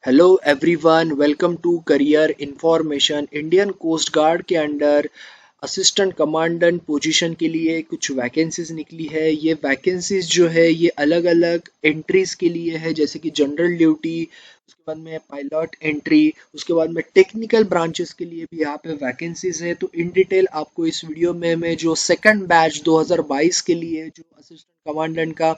Hello everyone, welcome to career information. Indian Coast Guard के under assistant commandant position के लिए कुछ vacancies निकली है। ये वैकेंसीज जो है ये अलग अलग एंट्रीज के लिए है, जैसे कि जनरल ड्यूटी, उसके बाद में पायलट एंट्री, उसके बाद में टेक्निकल ब्रांचेस के लिए भी यहाँ पे वैकेंसीज है। तो इन डिटेल आपको इस वीडियो में मैं जो सेकंड बैच 2022 के लिए जो असिस्टेंट कमांडेंट का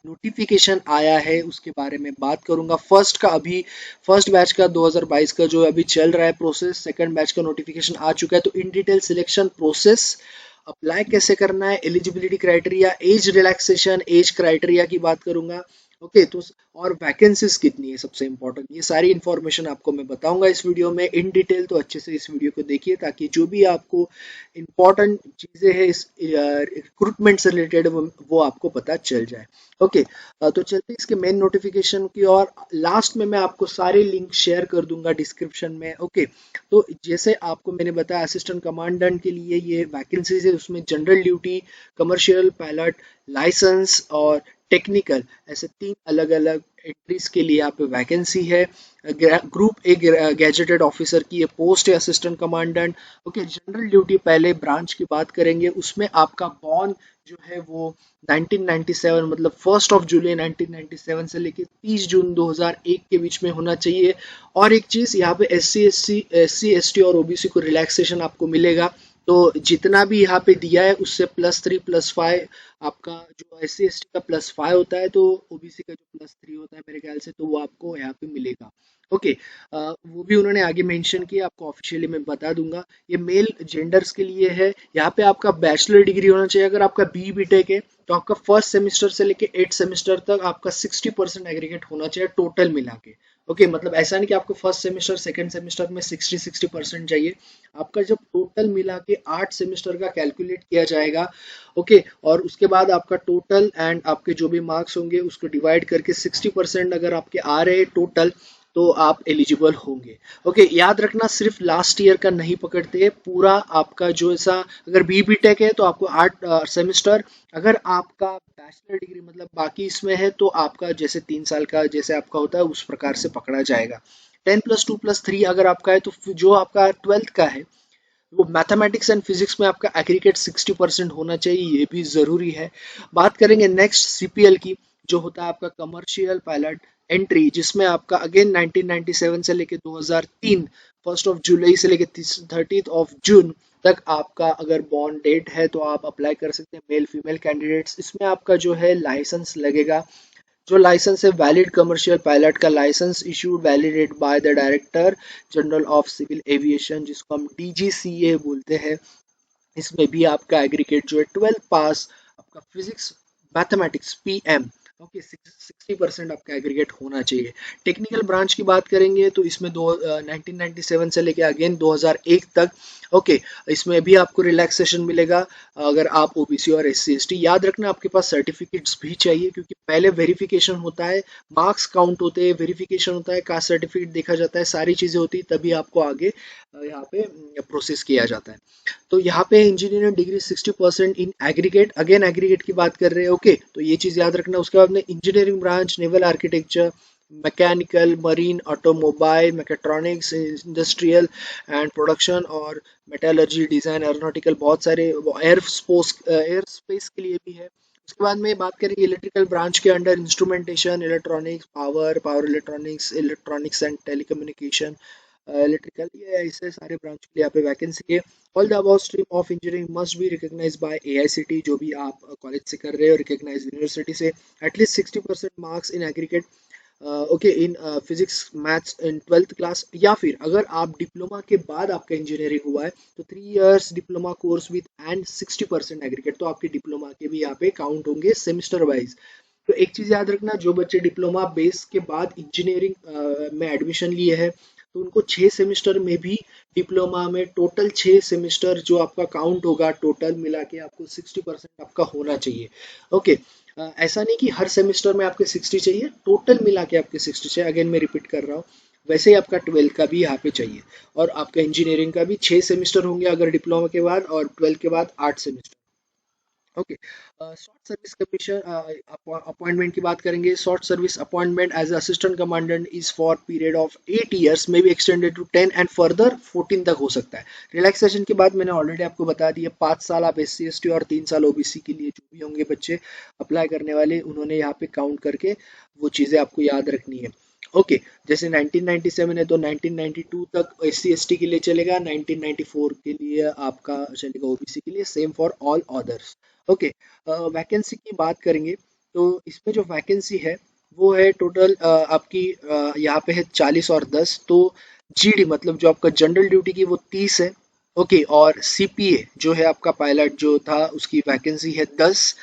नोटिफिकेशन आया है उसके बारे में बात करूंगा। फर्स्ट बैच का 2022 का जो अभी चल रहा है प्रोसेस, सेकंड बैच का नोटिफिकेशन आ चुका है। तो in detail selection process, apply कैसे करना है, eligibility criteria, age relaxation, age criteria की बात करूंगा। ओके, तो और वैकेंसीज कितनी है सबसे इंपॉर्टेंट, ये सारी इंफॉर्मेशन आपको मैं बताऊंगा इस वीडियो में इन डिटेल। तो अच्छे से इस वीडियो को देखिए ताकि जो भी आपको इंपॉर्टेंट चीजें हैं इस रिक्रूटमेंट से रिलेटेड वो आपको पता चल जाए। ओके, तो चलते हैं इसके मेन नोटिफिकेशन की। और लास्ट में मैं आपको सारे लिंक शेयर कर दूंगा डिस्क्रिप्शन में। ओके, तो जैसे आपको मैंने बताया असिस्टेंट कमांडेंट के लिए ये वैकेंसीज है, उसमें general duty, commercial pilot, licence और टेक्निकल, ऐसे तीन अलग अलग एंट्रीज के लिए यहाँ पे वैकेंसी है। ग्रुप ए गैजेटेड ऑफिसर की ये पोस्ट है, assistant commandant. Okay, general duty पहले ब्रांच की बात करेंगे, उसमें आपका बॉर्न जो है वो 1997 मतलब 1 जुलाई 1997 से लेके 30 जून 2001 के बीच में होना चाहिए। और एक चीज़ यहाँ पे एस सी और ओबीसी को रिलैक्सेशन आपको मिलेगा। तो जितना भी यहाँ पे दिया है उससे +3 +5, आपका जो एस सी का +5 होता है तो ओबीसी का जो +3 होता है मेरे ख्याल से, तो वो आपको यहाँ पे मिलेगा। ओके, वो भी उन्होंने आगे मेंशन किया, आपको ऑफिशियली मैं बता दूंगा। ये मेल जेंडर्स के लिए है। यहाँ पे आपका बैचलर डिग्री होना चाहिए। अगर आपका बी टेक है तो आपका फर्स्ट सेमेस्टर से लेके 8 सेमेस्टर तक आपका 60% एग्रीगेट होना चाहिए टोटल मिला के। ओके, मतलब ऐसा नहीं कि आपको फर्स्ट सेमेस्टर सेकंड सेमेस्टर में 60% चाहिए। आपका जब टोटल मिला के 8 सेमेस्टर का कैलकुलेट किया जाएगा। ओके, और उसके बाद आपका टोटल एंड आपके जो भी मार्क्स होंगे उसको डिवाइड करके 60% अगर आपके आ रहे हैं टोटल, तो आप एलिजिबल होंगे। ओके, याद रखना सिर्फ लास्ट ईयर का नहीं पकड़ते हैं, पूरा आपका जो ऐसा, अगर बी टेक है तो आपको 8 सेमेस्टर, अगर आपका बैचलर डिग्री मतलब बाकी इसमें है तो आपका जैसे 3 साल का जैसे आपका होता है उस प्रकार से पकड़ा जाएगा। 10+2+3 अगर आपका है तो जो आपका 12th का है वो मैथमेटिक्स एंड फिजिक्स में आपका एग्रीगेट 60% होना चाहिए, ये भी ज़रूरी है। बात करेंगे नेक्स्ट सीपीएल की, जो होता है आपका कमर्शियल पायलट एंट्री, जिसमें आपका अगेन 1997 से लेके 2003 1 जुलाई से लेके 30 जून तक आपका अगर बॉर्न डेट है तो आप अप्लाई कर सकते हैं, मेल फीमेल कैंडिडेट्स। इसमें आपका जो है लाइसेंस लगेगा। जो लाइसेंस है वैलिड कमर्शियल पायलट का licence issued validate by the director general of civil aviation, जिसको हम डीजीसीए बोलते हैं। इसमें भी आपका एग्रीगेट जो है 12th पास, आपका फिजिक्स मैथमेटिक्स पीएम, ओके, 60% आपका एग्रीगेट होना चाहिए। टेक्निकल ब्रांच की बात करेंगे तो इसमें 1997 से लेके अगेन 2001 तक। ओके, इसमें भी आपको रिलैक्सेशन मिलेगा अगर आप ओबीसी और एससी एसटी। याद रखना आपके पास सर्टिफिकेट्स भी चाहिए, क्योंकि पहले वेरिफिकेशन होता है, मार्क्स काउंट होते हैं, वेरिफिकेशन होता है, कास्ट सर्टिफिकेट देखा जाता है, सारी चीज़ें होती है, तभी आपको आगे यहाँ पे प्रोसेस किया जाता है। तो यहाँ पे engineering degree 60% in aggregate, again aggregate की बात कर रहे हैं। ओके, तो ये चीज़ याद रखना। उसके बाद में engineering branch naval architecture, mechanical, marine, automobile, mechatronics, industrial and production और मेटलर्जी, डिज़ाइन, एरोनॉटिकल, बहुत सारे एयर स्पेस के लिए भी है। उसके बाद में बात करेंगे इलेक्ट्रिकल ब्रांच के under instrumentation, electronics, power electronics, electronics and telecommunication, electrical, ये ऐसे सारे ब्रांच के लिए यहाँ पे वैकेंसी है। All the above stream of engineering must be recognised by AICTE, जो भी आप कॉलेज से कर रहे हो, रिकॉग्नाइज यूनिवर्सिटी से, at least 60% marks in aggregate, okay, in physics maths in 12th class. या फिर अगर आप डिप्लोमा के बाद आपका इंजीनियरिंग हुआ है तो 3 years diploma course with and 60% aggregate, तो आपके डिप्लोमा के भी यहाँ पे काउंट होंगे सेमेस्टर वाइज। तो एक चीज़ याद रखना, जो बच्चे डिप्लोमा बेस के बाद इंजीनियरिंग में एडमिशन लिए हैं तो उनको 6 सेमेस्टर में भी, डिप्लोमा में टोटल 6 सेमेस्टर जो आपका काउंट होगा, टोटल मिला के आपको 60% आपका होना चाहिए। ओके, ऐसा नहीं कि हर सेमेस्टर में आपके 60 चाहिए, टोटल मिला के आपके 60 चाहिए। अगेन मैं रिपीट कर रहा हूँ, वैसे ही आपका 12 का भी यहाँ पे चाहिए। और आपका इंजीनियरिंग का भी 6 सेमेस्टर होंगे अगर डिप्लोमा के बाद, और 12 के बाद 8 semester. Okay, short service commission appointment की बात करेंगे। Short service appointment as assistant commandant is for period of 8 years, may be extended to 10 and further 14 तक हो सकता है। रिलैक्सेशन की बात मैंने ऑलरेडी आपको बता दी है। 5 साल आप SC ST और 3 साल OBC के लिए जो भी होंगे बच्चे अप्लाई करने वाले, उन्होंने यहाँ पे काउंट करके वो चीज़ें आपको याद रखनी है। ओके, जैसे 1997 है तो 1992 तक SC ST के लिए चलेगा, 1994 के लिए आपका चलेगा OBC के लिए, same for all others. Okay, vacancy की बात करेंगे तो इसमें जो वैकेंसी है वो है टोटल आपकी यहाँ पे है 40 और 10। तो GD मतलब जो आपका जनरल ड्यूटी की वो 30 है। ओके, और CPA जो है आपका पायलट जो था उसकी वैकेंसी है 10।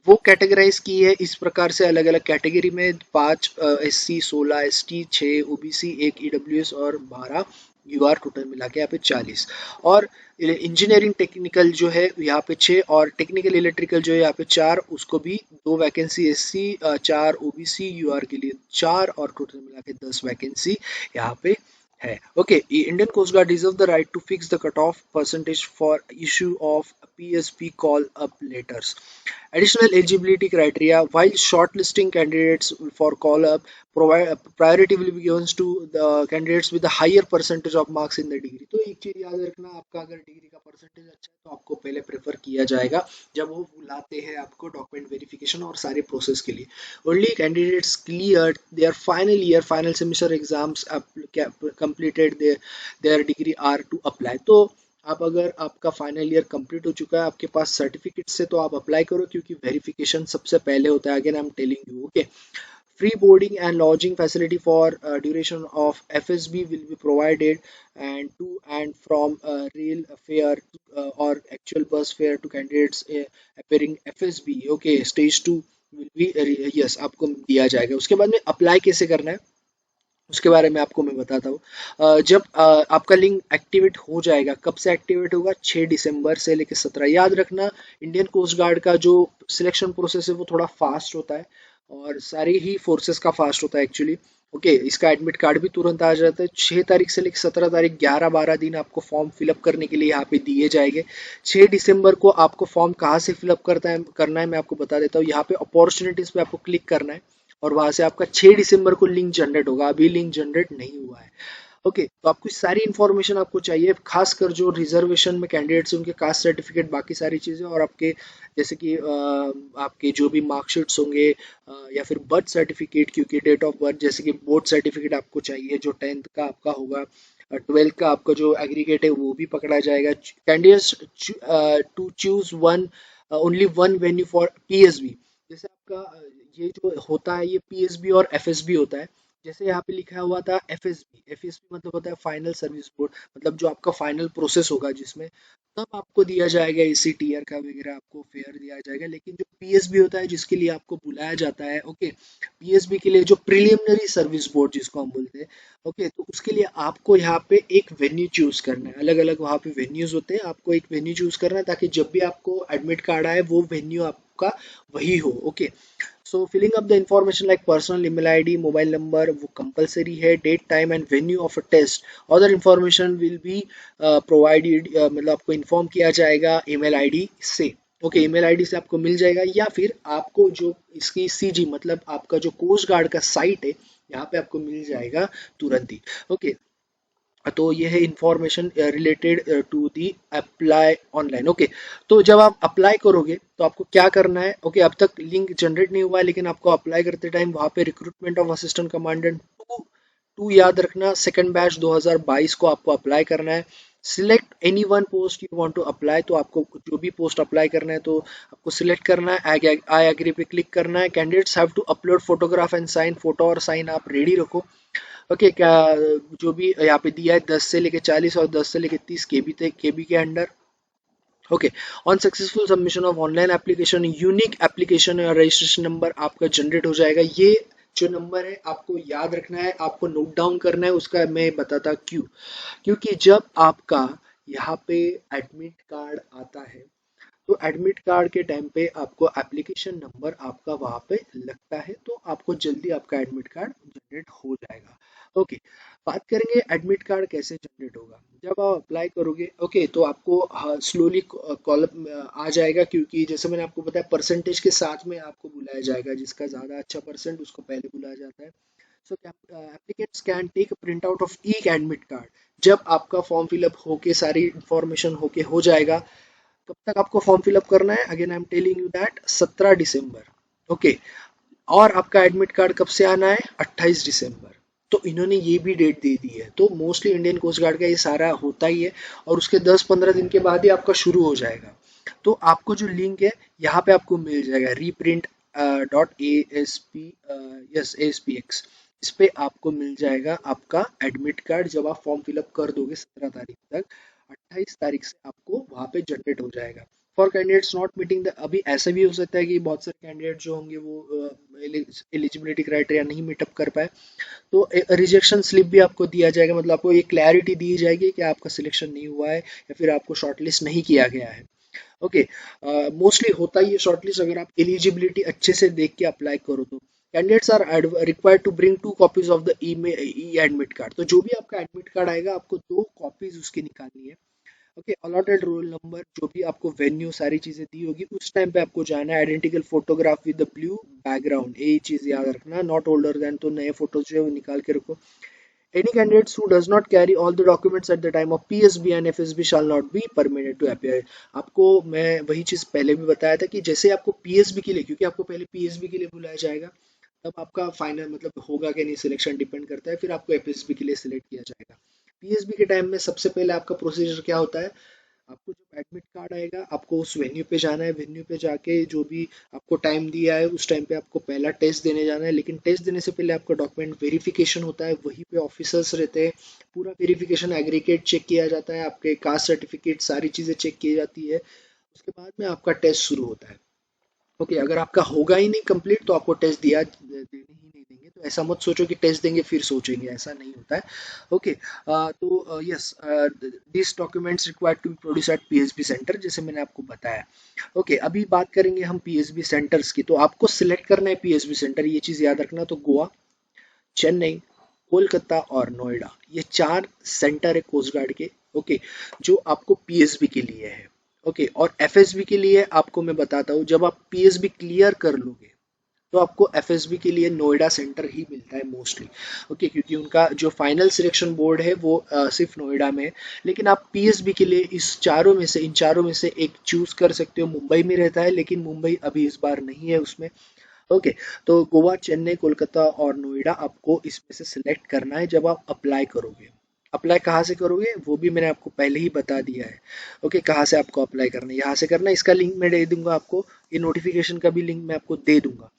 वो कैटेगराइज की है इस प्रकार से अलग अलग कैटेगरी में, 5 SC, 16 ST, 6 OBC, 1 EWS और 12 UR, टोटल मिला के यहाँ पे 40। और इंजीनियरिंग टेक्निकल जो है यहाँ पे 6 और टेक्निकल इलेक्ट्रिकल जो है यहाँ पे 4, उसको भी 2 वैकेंसी SC, 4 OBC, UR के लिए 4 और टोटल मिला के 10 वैकेंसी यहाँ पे है। Okay, Indian Coast Guard reserve the right to fix the cut off percentage for issue of PSP call up letters. Additional eligibility criteria: while shortlisting candidates for call up, priority will be given to the candidates with the higher percentage of marks in the degree. तो एक चीज याद रखना, आपका अगर degree का percentage अच्छा है तो आपको पहले प्रेफर किया जाएगा जब वो बुलाते हैं आपको डॉक्यूमेंट वेरिफिकेशन और सारे प्रोसेस के लिए। Only candidates clear there final year final semester exams completed their degree are to apply। तो आप अगर आपका फाइनल ईयर कंप्लीट हो चुका है, आपके पास सर्टिफिकेट से, तो आप अप्लाई करो क्योंकि वेरिफिकेशन सबसे पहले होता है। Again I am telling you. Okay, free boarding and lodging facility for duration of FSB will be provided, and to and from rail fare or actual bus fare to candidates appearing FSB। okay, stage 2 will be yes आपको दिया जाएगा। उसके बाद में apply कैसे करना है उसके बारे में आपको मैं बताता हूँ। जब आपका लिंक एक्टिवेट हो जाएगा, कब से एक्टिवेट होगा? 6 दिसंबर से लेकर 17। याद रखना, इंडियन कोस्ट गार्ड का जो सिलेक्शन प्रोसेस है वो थोड़ा फास्ट होता है और सारी ही फोर्सेस का फास्ट होता है एक्चुअली। ओके, इसका एडमिट कार्ड भी तुरंत आ जाता है। 6 तारीख से लेकर 17 तारीख 11-12 दिन आपको फॉर्म फिलअप करने के लिए यहाँ पे दिए जाएंगे। 6 दिसंबर को आपको फॉर्म कहाँ से फिलअप करना है मैं आपको बता देता हूँ। यहाँ पे अपॉर्चुनिटीज पे आपको क्लिक करना है और वहां से आपका 6 दिसंबर को लिंक जनरेट होगा। अभी लिंक जनरेट नहीं हुआ है। ओके, तो आपको सारी इन्फॉर्मेशन आपको चाहिए, खासकर जो रिजर्वेशन में कैंडिडेट्स हैं उनके कास्ट सर्टिफिकेट, बाकी सारी चीज़ें, और आपके जैसे कि आपके जो भी मार्कशीट्स होंगे या फिर बर्थ सर्टिफिकेट, क्योंकि डेट ऑफ बर्थ, जैसे कि बोर्ड सर्टिफिकेट आपको चाहिए जो 10th का आपका होगा, 12th का आपका जो एग्रीगेट है वो भी पकड़ा जाएगा। Candidates to choose one only one venue for PSB। जैसे आपका ये जो होता है ये PSB और FSB होता है। जैसे यहाँ पे लिखा हुआ था FSB मतलब होता है फाइनल सर्विस बोर्ड, मतलब जो आपका फाइनल प्रोसेस होगा जिसमें तब आपको दिया जाएगा AC टीयर का वगैरह आपको फेयर दिया जाएगा। लेकिन जो PSB होता है जिसके लिए आपको बुलाया जाता है, ओके, PSB के लिए जो प्रिलिमिनरी सर्विस बोर्ड जिसको हम बोलते हैं, ओके, तो उसके लिए आपको यहाँ पे एक वेन्यू चूज करना है। अलग अलग वहाँ पे वेन्यूज होते हैं, आपको एक वेन्यू चूज करना है ताकि जब भी आपको एडमिट कार्ड आए वो वेन्यू आपका वही हो। Okay, so filling up the information like personal email ID, mobile number वो कंपलसरी है। Date time and venue of a test, other information will be provided, मतलब आपको इन्फॉर्म किया जाएगा ईमेल आईडी से। ओके, ईमेल आईडी से आपको मिल जाएगा, या फिर आपको जो इसकी CG मतलब आपका जो कोस्ट गार्ड का साइट है यहाँ पे आपको मिल जाएगा तुरंत ही। ओके, तो ये है information related to the apply online. Okay, तो जब आप अप्लाई करोगे तो आपको क्या करना है? ओके, अब तक लिंक जनरेट नहीं हुआ है लेकिन आपको अप्लाई करते टाइम वहाँ पे recruitment of assistant commandant to याद रखना, सेकंड बैच 2022 को आपको अप्लाई करना है। Select any one post you want to apply, तो आपको जो भी पोस्ट अप्लाई करना है तो आपको सिलेक्ट करना है, आई एग्री पे क्लिक करना है। Candidates have to upload photograph and sign, photo और साइन आप रेडी रखो। ओके, क्या जो भी यहाँ पे दिया है 10 से लेके 40 और 10 से लेके 30 केबी तक, केबी के under. Okay, on successful submission of online application unique application और रजिस्ट्रेशन नंबर आपका जनरेट हो जाएगा। ये जो नंबर है आपको याद रखना है, आपको नोट डाउन करना है। उसका मैं बताता क्यों, क्योंकि जब आपका यहाँ पे एडमिट कार्ड आता है तो एडमिट कार्ड के टाइम पे आपको एप्लीकेशन नंबर आपका वहाँ पे लगता है, तो आपको जल्दी आपका एडमिट कार्ड जनरेट हो जाएगा। ओके, बात करेंगे एडमिट कार्ड कैसे जनरेट होगा। जब आप अप्लाई करोगे, ओके, तो आपको स्लोली कॉलम आ जाएगा, क्योंकि जैसे मैंने आपको बताया परसेंटेज के साथ में आपको बुलाया जाएगा, जिसका ज़्यादा अच्छा परसेंट उसको पहले बुलाया जाता है। सो applicants can take a printout of each admit card। जब आपका फॉर्म फिलअप होके सारी इंफॉर्मेशन होके हो जाएगा, कब तक आपको फॉर्म फिलअप करना है, again I am telling you that 17 December. Okay, और आपका एडमिट कार्ड कब से आना है, 28 दिसंबर। तो इन्होंने ये भी डेट दे दी है, तो मोस्टली इंडियन कोस्ट गार्ड का ये सारा होता ही है, और उसके 10-15 दिन के बाद ही आपका शुरू हो जाएगा। तो आपको जो लिंक है यहाँ पे आपको मिल जाएगा, reprint dot A S P yes ASPX, इस पे आपको मिल जाएगा आपका एडमिट कार्ड। जब आप फॉर्म फिलअप कर दोगे 17 तारीख तक, 28 तारीख से आपको वहाँ पे जनरेट हो जाएगा। For candidates not meeting the, अभी ऐसा भी हो सकता है कि बहुत सारे कैंडिडेट जो होंगे वो एलिजिबिलिटी क्राइटेरिया नहीं मीटअप कर पाए, तो रिजेक्शन स्लिप भी आपको दिया जाएगा, मतलब आपको ये क्लैरिटी दी जाएगी कि आपका सिलेक्शन नहीं हुआ है या फिर आपको शॉर्टलिस्ट नहीं किया गया है। ओके, मोस्टली होता ही है शॉर्टलिस्ट, अगर आप एलिजिबिलिटी अच्छे से देख के अप्लाई करो तो। Candidates are required to bring 2 copies of the e admit card. तो जो भी आपका एडमिट कार्ड आएगा, आपको 2 कॉपीज उसकी निकालनी है। ओके, अलॉटेड रोल नंबर, जो भी आपको वेन्यू सारी चीजें दी होगी उस टाइम पे आपको जाना है। Identical photograph with the blue background, यही चीज याद रखना। नॉट ओल्डर देन, तो नए फोटोज जो है वो निकाल के रखो। Any candidates who does not carry all the documents at the time of PSB and FSB shall not be permitted to appear। आपको मैं वही चीज़ पहले भी बताया था कि जैसे आपको PSB के लिए, क्योंकि आपको पहले PSB के लिए बुलाया जाएगा, तब आपका फाइनल मतलब होगा कि नहीं सिलेक्शन डिपेंड करता है, फिर आपको FSB के लिए सिलेक्ट किया जाएगा। PSB के टाइम में सबसे पहले आपका प्रोसीजर क्या होता है, आपको जब एडमिट कार्ड आएगा आपको उस वेन्यू पे जाना है। वेन्यू पे जाके जो भी आपको टाइम दिया है उस टाइम पे आपको पहला टेस्ट देने जाना है, लेकिन टेस्ट देने से पहले आपका डॉक्यूमेंट वेरिफिकेशन होता है। वहीं पे ऑफिसर्स रहते हैं, पूरा वेरिफिकेशन एग्रीगेट चेक किया जाता है, आपके कास्ट सर्टिफिकेट सारी चीज़ें चेक की जाती है। उसके बाद में आपका टेस्ट शुरू होता है। ओके, अगर आपका होगा ही नहीं कंप्लीट तो आपको टेस्ट दिया देने ही नहीं देंगे। तो ऐसा मत सोचो कि टेस्ट देंगे फिर सोचेंगे, ऐसा नहीं होता है। ओके, तो yes, this documents required to be produce at PSB centre, जैसे मैंने आपको बताया। ओके, अभी बात करेंगे हम PSB सेंटर्स की। तो आपको सिलेक्ट करना है PSB सेंटर, ये चीज़ याद रखना। तो गोवा, चेन्नई, कोलकाता और नोएडा, ये 4 सेंटर है कोस्ट गार्ड के। ओके, जो आपको PSB के लिए है। ओके, और FSB के लिए आपको मैं बताता हूँ, जब आप PSB क्लियर कर लोगे तो आपको FSB के लिए नोएडा सेंटर ही मिलता है मोस्टली। ओके, क्योंकि उनका जो फाइनल सिलेक्शन बोर्ड है वो सिर्फ नोएडा में है। लेकिन आप PSB के लिए इन चारों में से एक चूज कर सकते हो। मुंबई में रहता है, लेकिन मुंबई अभी इस बार नहीं है उसमें। ओके, तो गोवा, चेन्नई, कोलकाता और नोएडा आपको इसमें से सिलेक्ट करना है जब आप अप्लाई करोगे। अप्लाई कहाँ से करोगे वो भी मैंने आपको पहले ही बता दिया है। ओके, कहाँ से आपको अप्लाई करना है, यहाँ से करना है। इसका लिंक मैं दे दूंगा आपको, ये नोटिफिकेशन का भी लिंक मैं आपको दे दूंगा।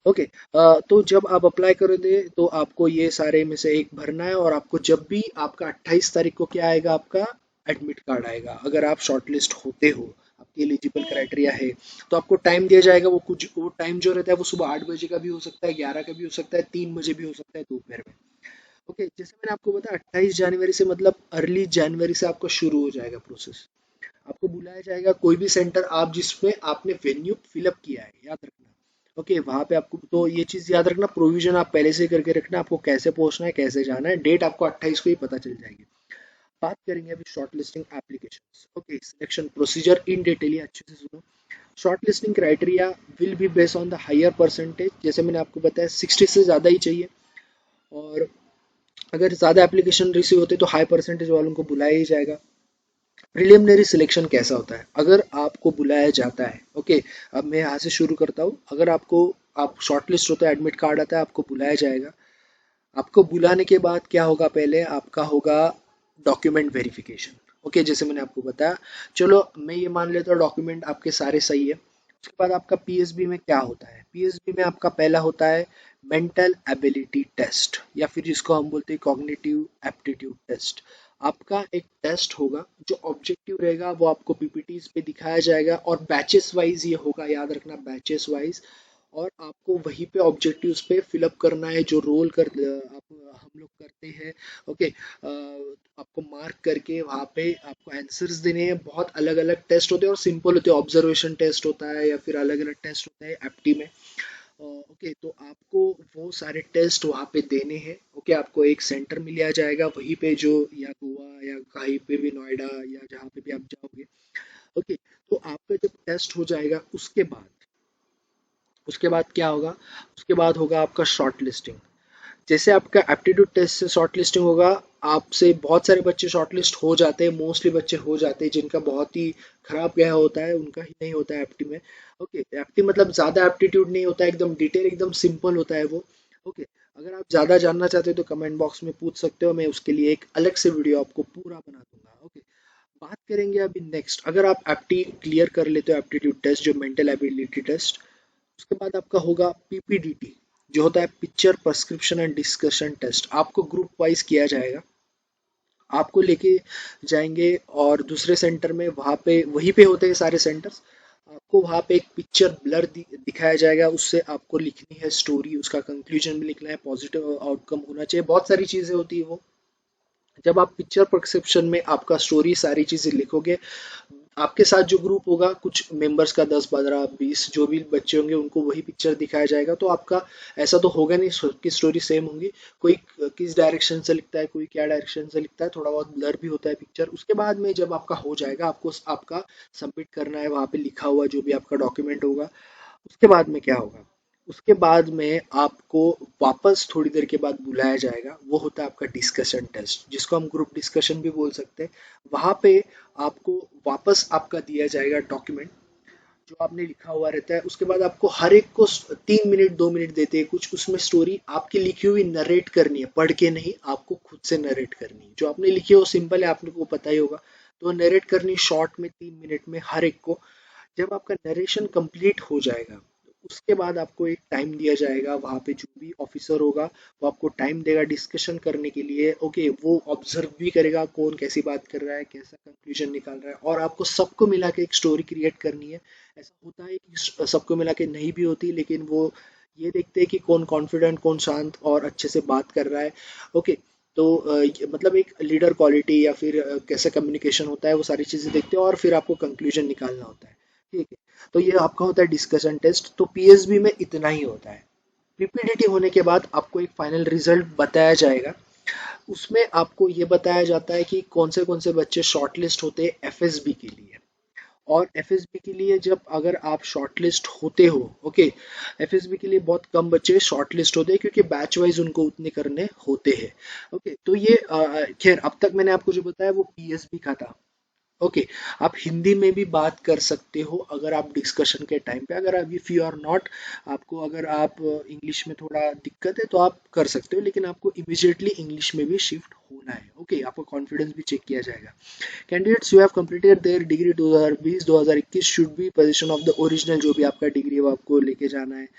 ओके, तो जब आप अप्लाई करोगे तो आपको ये सारे में से एक भरना है, और आपको जब भी आपका 28 तारीख को क्या आएगा, आपका एडमिट कार्ड आएगा। अगर आप शॉर्टलिस्ट होते हो, आपकी एलिजिबल क्राइटेरिया है, तो आपको टाइम दिया जाएगा। वो टाइम जो रहता है वो सुबह 8 बजे का भी हो सकता है, 11 का भी हो सकता है, 3 बजे भी हो सकता है दोपहर में। ओके, जैसे मैंने आपको बताया 28 जनवरी से, मतलब अर्ली जनवरी से आपका शुरू हो जाएगा प्रोसेस। आपको बुलाया जाएगा कोई भी सेंटर आप जिसमें आपने वेन्यू फिलअप किया है, याद रखना। ओके, वहां पे आपको तो ये चीज याद रखना, प्रोविजन आप पहले से करके रखना, आपको कैसे पहुंचना है कैसे जाना है। डेट आपको 28 को ही पता चल जाएगी। बात करेंगे अभी short listing application. Okay, selection procedure in detail, ये अच्छे से सुनो। Short listing criteria will be based on the higher percentage, जैसे मैंने आपको बताया 60 से ज़्यादा ही चाहिए। और अगर ज़्यादा एप्लीकेशन रिसीव होते तो हाई परसेंटेज वालों को बुलाया ही जाएगा। प्रिलिमिनरी सिलेक्शन कैसा होता है, अगर आपको बुलाया जाता है। ओके, अब मैं यहाँ से शुरू करता हूँ। अगर आप शॉर्टलिस्ट होते हैं, एडमिट कार्ड आता है, आपको बुलाया जाएगा। आपको बुलाने के बाद क्या होगा, पहले आपका होगा डॉक्यूमेंट वेरिफिकेशन। ओके, जैसे मैंने आपको बताया, चलो मैं ये मान लेता हूँ डॉक्यूमेंट आपके सारे सही है। उसके बाद आपका PSB में क्या होता है, PSB में आपका पहला होता है मेंटल एबिलिटी टेस्ट, या फिर जिसको हम बोलते हैं कॉग्निटिव एप्टीट्यूड टेस्ट। आपका एक टेस्ट होगा जो ऑब्जेक्टिव रहेगा, वो आपको PPTs पे दिखाया जाएगा, और बैचेस वाइज ये होगा, याद रखना, बैचेस वाइज। और आपको वहीं पे ऑब्जेक्टिव्स पे फिलअप करना है, जो रोल कर हम लोग करते हैं। ओके, आपको मार्क करके वहाँ पे आपको आंसर्स देने हैं। बहुत अलग अलग टेस्ट होते हैं और सिंपल होते हैं, ऑब्जर्वेशन टेस्ट होता है या फिर अलग अलग टेस्ट होता है एप्टी में। ओके, तो आपको वो सारे टेस्ट वहाँ पे देने हैं। ओके, आपको एक सेंटर मिल जाएगा वहीं पे, जो या गोवा या कहीं पे भी, नोएडा या जहाँ पे भी आप जाओगे। ओके, तो आपका जब टेस्ट हो जाएगा उसके बाद क्या होगा, उसके बाद होगा आपका शॉर्ट लिस्टिंग। जैसे आपका एप्टीट्यूड टेस्ट से शॉर्ट लिस्टिंग होगा, आपसे बहुत सारे बच्चे शॉर्ट लिस्ट हो जाते हैं, मोस्टली बच्चे हो जाते हैं जिनका बहुत ही खराब गया होता है, उनका ही नहीं होता है एप्टी में। ओके, एप्टी मतलब ज़्यादा एप्टीट्यूड नहीं होता है, एकदम डिटेल, एकदम सिंपल होता है वो। ओके, अगर आप ज़्यादा जानना चाहते हो तो कमेंट बॉक्स में पूछ सकते हो, मैं उसके लिए एक अलग से वीडियो आपको पूरा बना दूंगा। ओके, बात करेंगे अभी नेक्स्ट। अगर आप एप्टी क्लियर कर लेते हो, एप्टीट्यूड टेस्ट जो मेंटल एबिलिटी टेस्ट, उसके बाद आपका होगा पीपीडीटी, जो होता है picture prescription and discussion test. आपको ग्रुप वाइज किया जाएगा, आपको लेके जाएंगे और दूसरे सेंटर में, वहाँ पे वहीं पे होते हैं सारे सेंटर्स। आपको वहाँ पे एक पिक्चर ब्लर दिखाया जाएगा, उससे आपको लिखनी है स्टोरी, उसका कंक्लूजन भी लिखना है, पॉजिटिव आउटकम होना चाहिए, बहुत सारी चीज़ें होती है वो। जब आप पिक्चर परसेप्शन में आपका स्टोरी सारी चीज़ें लिखोगे, आपके साथ जो ग्रुप होगा कुछ मेंबर्स का, 10 15 20 जो भी बच्चे होंगे उनको वही पिक्चर दिखाया जाएगा। तो आपका ऐसा तो होगा नहीं सबकी स्टोरी सेम होंगी, कोई किस डायरेक्शन से लिखता है, कोई क्या डायरेक्शन से लिखता है, थोड़ा बहुत ब्लर भी होता है पिक्चर। उसके बाद में जब आपका हो जाएगा, आपको आपका सबमिट करना है वहाँ पे लिखा हुआ जो भी आपका डॉक्यूमेंट होगा। उसके बाद में क्या होगा, उसके बाद में आपको वापस थोड़ी देर के बाद बुलाया जाएगा, वो होता है आपका डिस्कशन टेस्ट, जिसको हम ग्रुप डिस्कशन भी बोल सकते हैं। वहाँ पे आपको वापस आपका दिया जाएगा डॉक्यूमेंट जो आपने लिखा हुआ रहता है। उसके बाद आपको हर एक को 3 मिनट 2 मिनट देते हैं कुछ, उसमें स्टोरी आपकी लिखी हुई नरेट करनी है, पढ़ के नहीं, आपको खुद से नरेट करनी है। जो आपने लिखी है वो सिंपल है, आपको पता ही होगा, तो नरेट करनी शॉर्ट में 3 मिनट में हर एक को। जब आपका नरेशन कंप्लीट हो जाएगा, उसके बाद आपको एक टाइम दिया जाएगा, वहाँ पे जो भी ऑफिसर होगा वो आपको टाइम देगा डिस्कशन करने के लिए। ओके, वो ऑब्जर्व भी करेगा कौन कैसी बात कर रहा है, कैसा कंक्लूजन निकाल रहा है, और आपको सबको मिला के एक स्टोरी क्रिएट करनी है। ऐसा होता है कि सबको मिला के नहीं भी होती, लेकिन वो ये देखते हैं कि कौन कॉन्फिडेंट, कौन शांत और अच्छे से बात कर रहा है। ओके, तो मतलब एक लीडर क्वालिटी या फिर कैसा कम्युनिकेशन होता है, वो सारी चीज़ें देखते हैं और फिर आपको कंक्लूजन निकालना होता है। ठीक है, तो ये आपका होता है डिस्कशन टेस्ट। तो पीएसबी में इतना ही होता है। पीपीडीटी होने के बाद आपको एक फाइनल रिजल्ट बताया जाएगा, उसमें आपको ये बताया जाता है कि कौन से बच्चे शॉर्टलिस्ट होते हैं एफएसबी के लिए। और एफएसबी के लिए जब अगर आप शॉर्टलिस्ट होते हो, ओके, एफएसबी के लिए बहुत कम बच्चे शॉर्टलिस्ट होते हैं क्योंकि बैच वाइज उनको उतने करने होते हैं। ओके, तो ये खैर अब तक मैंने आपको जो बताया वो पीएसबी का था। ओके, आप हिंदी में भी बात कर सकते हो अगर आप डिस्कशन के टाइम पे, अगर आप इफ़ यू आर नॉट, आपको अगर आप इंग्लिश में थोड़ा दिक्कत है तो आप कर सकते हो, लेकिन आपको इमिजिएटली इंग्लिश में भी शिफ्ट होना है। ओके, आपका कॉन्फिडेंस भी चेक किया जाएगा। Candidates who have completed there degree 2020 2021 should be position of the original, जो भी आपका डिग्री है वो आपको लेके जाना है।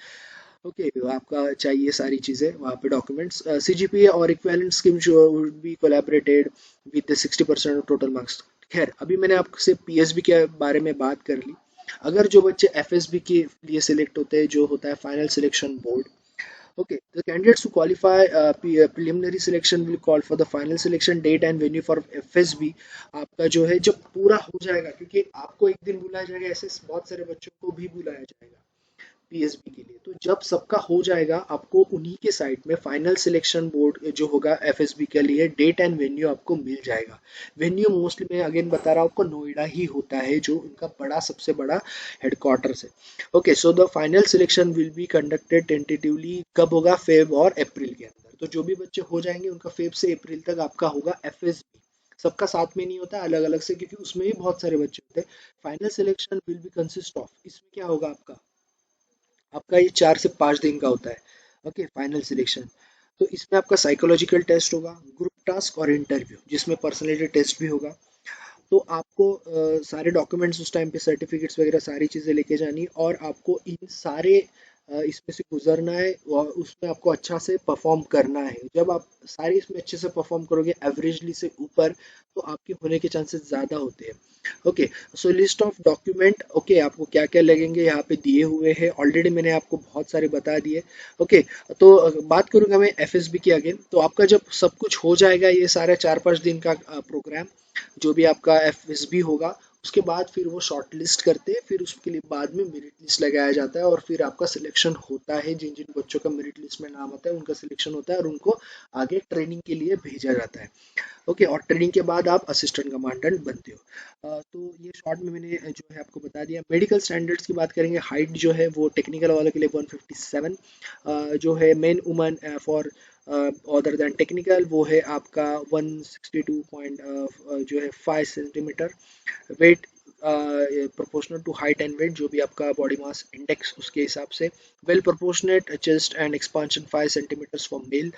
ओके, आपका चाहिए सारी चीज़ें वहाँ पे डॉक्यूमेंट्स, सीजीपीए और equivalent scheme would be collaborated with 60% of total marks. खैर, अभी मैंने आपसे पीएसबी के बारे में बात कर ली। अगर जो बच्चे एफएसबी के लिए सिलेक्ट होते हैं, जो होता है final selection board, okay, the candidates who qualify preliminary selection will call for the final selection date and venue for FSB. आपका जो है जब पूरा हो जाएगा, क्योंकि आपको एक दिन बुलाया जाएगा, ऐसे बहुत सारे बच्चों को भी बुलाया जाएगा पीएसबी के लिए, तो जब सबका हो जाएगा आपको उन्हीं के साइट में फाइनल सिलेक्शन बोर्ड जो होगा एफएसबी के लिए डेट एंड वेन्यू आपको मिल जाएगा। वेन्यू मोस्टली मैं अगेन बता रहा हूँ आपको, नोएडा ही होता है, जो उनका बड़ा सबसे बड़ा हेडक्वार्टर्स है। Okay, so the final selection will be conducted tentatively, कब होगा, फेब और अप्रैल के अंदर। तो जो भी बच्चे हो जाएंगे उनका फेब से अप्रैल तक आपका होगा एफएसबी। सबका साथ में नहीं होता, अलग अलग से, क्योंकि उसमें भी बहुत सारे बच्चे होते हैं। Final selection will be consist of, इसमें क्या होगा आपका, आपका ये 4 से 5 दिन का होता है। Okay, final selection. तो इसमें आपका साइकोलॉजिकल टेस्ट होगा, ग्रुप टास्क और इंटरव्यू, जिसमें पर्सनैलिटी टेस्ट भी होगा। तो आपको सारे डॉक्यूमेंट्स उस टाइम पे, सर्टिफिकेट्स वगैरह सारी चीज़ें लेके जानी, और आपको इन सारे इसमें से गुजरना है और उसमें आपको अच्छा से परफॉर्म करना है। जब आप सारे इसमें अच्छे से परफॉर्म करोगे एवरेजली से ऊपर, तो आपके होने के चांसेस ज़्यादा होते हैं। Okay, so list of document, okay, आपको क्या क्या लगेंगे यहाँ पे दिए हुए हैं, ऑलरेडी मैंने आपको बहुत सारे बता दिए। ओके, तो बात करूँगा मैं एफएसबी की अगेन। तो आपका जब सब कुछ हो जाएगा, ये सारे 4-5 दिन का प्रोग्राम, जो भी आपका एफएसबी होगा, उसके बाद फिर वो शॉर्ट लिस्ट करते हैं, फिर उसके लिए बाद में मेरिट लिस्ट लगाया जाता है और फिर आपका सिलेक्शन होता है। जिन जिन बच्चों का मेरिट लिस्ट में नाम आता है उनका सिलेक्शन होता है और उनको आगे ट्रेनिंग के लिए भेजा जाता है। ओके, और ट्रेनिंग के बाद आप असिस्टेंट कमांडेंट बनते हो। तो ये शॉर्ट में मैंने जो है आपको बता दिया। मेडिकल स्टैंडर्ड्स की बात करेंगे, हाइट जो है वो टेक्निकल वाले के लिए 157 जो है, men woman for other than technical वो है आपका 162 पॉइंट जो है 5 centimetre. Weight proportional to height and weight, जो भी आपका बॉडी मास इंडेक्स उसके हिसाब से। Well proportionate chest and expansion 5 centimetres for male.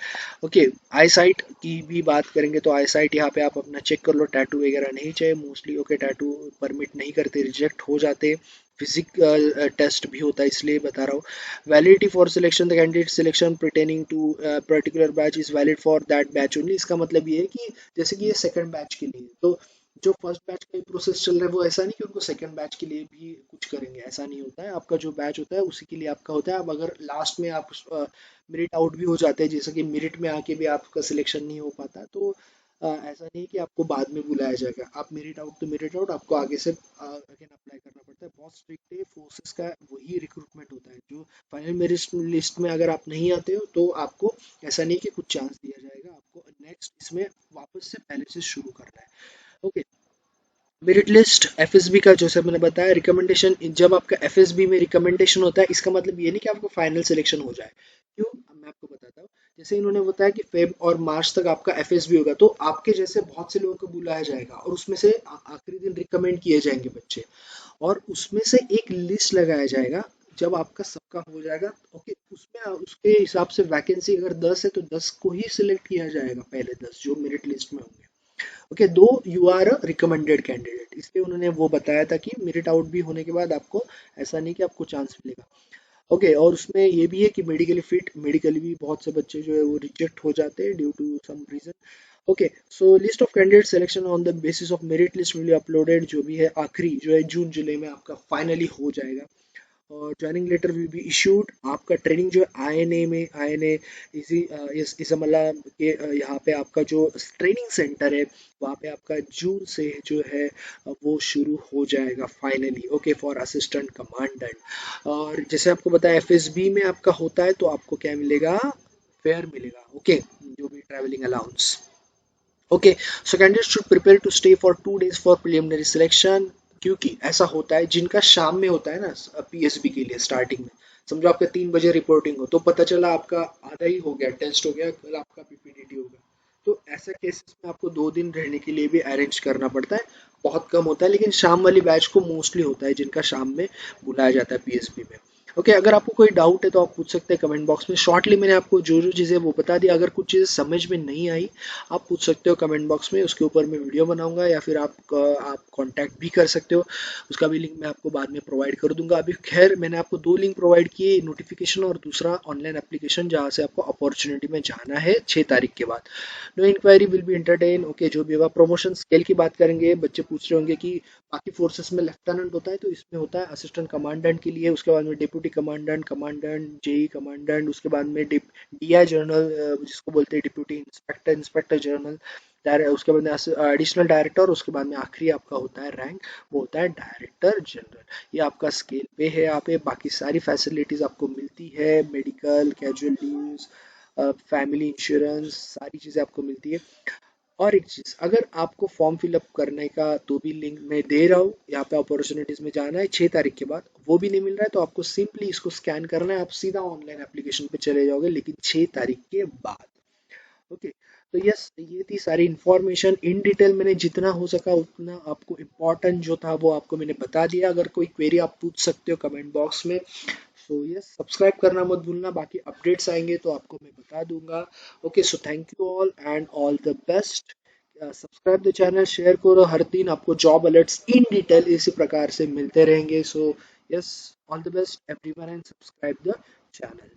Okay, eyesight की भी बात करेंगे तो आई साइट यहाँ पे आप अपना चेक कर लो, टैटू वगैरह नहीं चाहिए मोस्टली। ओके, टैटू परमिट नहीं करते, रिजेक्ट हो जाते। फिजिकल टेस्ट भी होता है, इसलिए बता रहा हूँ। Validity for selection, the candidate selection pertaining to particular batch is valid for that batch only. इसका मतलब ये है कि जैसे कि ये सेकंड बैच के लिए, तो जो फर्स्ट बैच का प्रोसेस चल रहा है वो ऐसा नहीं कि उनको सेकंड बैच के लिए भी कुछ करेंगे, ऐसा नहीं होता है। आपका जो बैच होता है उसी के लिए आपका होता है। अब अगर लास्ट में आप मेरिट आउट भी हो जाते हैं, जैसे कि मेरिट में आके भी आपका सिलेक्शन नहीं हो पाता, तो ऐसा नहीं कि आपको बाद में बुलाया जाएगा। आप मेरिट आउट तो मेरिट आउट, आपको आगे से अगेन अप्लाई करना पड़ता है। बहुत स्ट्रिक्ट है, फोर्सेस का वही रिक्रूटमेंट होता है। जो फाइनल मेरिट लिस्ट में अगर आप नहीं आते हो तो आपको ऐसा नहीं कि कुछ चांस दिया जाएगा, आपको नेक्स्ट इसमें वापस से पहले से शुरू करना है। ओके, मेरिट लिस्ट एफएसबी का जैसे मैंने बताया, रिकमेंडेशन, जब आपका एफएसबी में रिकमेंडेशन होता है, इसका मतलब ये नहीं कि आपको फाइनल सिलेक्शन हो जाए। क्यों, अब मैं आपको बताता हूँ। जैसे इन्होंने बताया कि फेब और मार्च तक आपका एफएसबी होगा, तो आपके जैसे बहुत से लोगों को बुलाया जाएगा और उसमें से आखिरी दिन रिकमेंड किए जाएंगे बच्चे, और उसमें से एक लिस्ट लगाया जाएगा। जब आपका सबका हो जाएगा, ओके, उसमें उसके हिसाब से वैकेंसी अगर 10 है तो 10 को ही सिलेक्ट किया जाएगा, पहले 10 जो मेरिट लिस्ट में होंगे। Okay, though you are a recommended candidate, इसलिए उन्होंने वो बताया था कि मेरिट आउट भी होने के बाद आपको ऐसा नहीं कि आपको चांस मिलेगा। ओके, और उसमें ये भी है कि मेडिकली फिट, मेडिकली भी बहुत से बच्चे जो है वो रिजेक्ट हो जाते हैं due to some reason. Okay, so list of candidate selection on the basis of merit list will be uploaded, जो भी है आखिरी जो है जून जुलाई में आपका फाइनली हो जाएगा। और joining letter will be issued. आपका ट्रेनिंग जो है आईएनए में, आईएनए इसी इसमल्ला के यहाँ पे आपका जो ट्रेनिंग सेंटर है, वहाँ पे आपका जून से जो है वो शुरू हो जाएगा finally. Okay, for assistant commandant. और जैसे आपको बताया एफएसबी में आपका होता है, तो आपको क्या मिलेगा, फेयर मिलेगा। ओके, जो भी travelling allowance. Okay, so candidate should prepare to stay for 2 days for preliminary selection. क्योंकि ऐसा होता है, जिनका शाम में होता है ना पीएसबी के लिए, स्टार्टिंग में समझो आपका 3 बजे रिपोर्टिंग हो, तो पता चला आपका आधा ही हो गया, टेस्ट हो गया, कल आपका पीपीडीटी होगा, तो ऐसे केसेस में आपको 2 दिन रहने के लिए भी अरेंज करना पड़ता है। बहुत कम होता है, लेकिन शाम वाली बैच को मोस्टली होता है, जिनका शाम में बुलाया जाता है पीएसबी में। ओके, अगर आपको कोई डाउट है तो आप पूछ सकते हैं कमेंट बॉक्स में। शॉर्टली मैंने आपको जो जो चीज़ें वो बता दी, अगर कुछ चीज़ें समझ में नहीं आई, आप पूछ सकते हो कमेंट बॉक्स में, उसके ऊपर मैं वीडियो बनाऊंगा, या फिर आप कांटेक्ट भी कर सकते हो। उसका भी लिंक मैं आपको बाद में प्रोवाइड कर दूंगा। अभी खैर मैंने आपको 2 लिंक प्रोवाइड किए, नोटिफिकेशन और दूसरा ऑनलाइन एप्लीकेशन, जहाँ से आपको अपॉर्चुनिटी में जाना है 6 तारीख के बाद। No enquiry will be entertain. Okay, जो भी होगा प्रमोशन स्केल की बात करेंगे। बच्चे पूछ रहे होंगे कि बाकी फोर्सेस में लेफ्टिनेंट होता है, तो इसमें होता है असिस्टेंट कमांडेंट के लिए, उसके बाद में deputy commandant, commandant, JE commandant, उसके बाद में डीआई जनरल, जिसको बोलते हैं डिप्यूटी इंस्पेक्टर, इंस्पेक्टर जनरल, उसके बाद में एडिशनल डायरेक्टर, उसके बाद में आखिरी आपका होता है रैंक, वो होता है डायरेक्टर जनरल। ये आपका स्केल पे है। यहाँ पे बाकी सारी फैसिलिटीज आपको मिलती है, medical, casual leaves, family insurance, सारी चीज़ें आपको मिलती है। और एक चीज़, अगर आपको फॉर्म फिलअप करने का तो भी लिंक मैं दे रहा हूँ, यहाँ पे अपॉर्चुनिटीज में जाना है 6 तारीख के बाद, वो भी नहीं मिल रहा है, तो आपको सिंपली इसको स्कैन करना है, आप सीधा ऑनलाइन एप्लीकेशन पे चले जाओगे, लेकिन 6 तारीख के बाद। ओके, तो यस, ये थी सारी इन्फॉर्मेशन इन डिटेल। मैंने जितना हो सका उतना आपको इम्पोर्टेंट जो था वो आपको मैंने बता दिया। अगर कोई क्वेरी आप पूछ सकते हो कमेंट बॉक्स में। सो यस, सब्सक्राइब करना मत भूलना, बाकी अपडेट्स आएंगे तो आपको मैं बता दूंगा। Okay, so thank you all and all the best. Subscribe the channel, share करो, हर दिन आपको जॉब अलर्ट्स इन डिटेल इसी प्रकार से मिलते रहेंगे। सो Yes, all the best everyone and subscribe the channel.